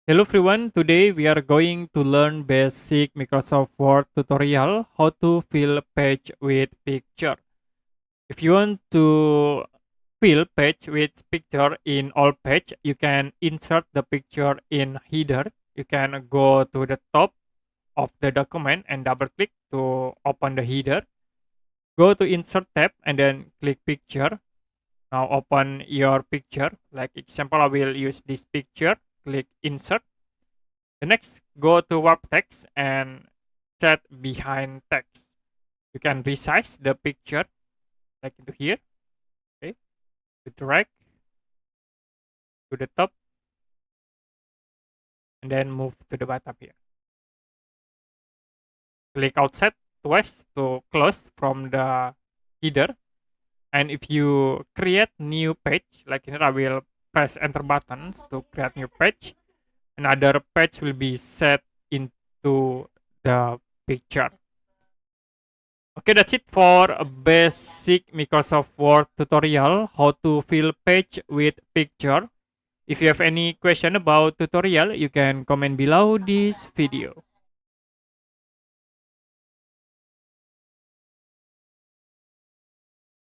Hello everyone, today we are going to learn basic Microsoft Word tutorial how to fill page with picture. If you want to fill page with picture in all page, you can insert the picture in header. You can go to the top of the document and double click to open the header. Go to insert tab and then click picture. Now open your picture. Like example, I will use this picture. Click insert. The next, go to warp text and set behind text. You can resize the picture like into here. Okay, to drag to the top and then move to the bottom here. Click outside twice to close from the header. And if you create new page, like here, I will press enter buttons to create new page. Another page will be set into the picture. Okay, that's it for a basic Microsoft Word tutorial, how to fill page with picture. If you have any question about tutorial, you can comment below this video.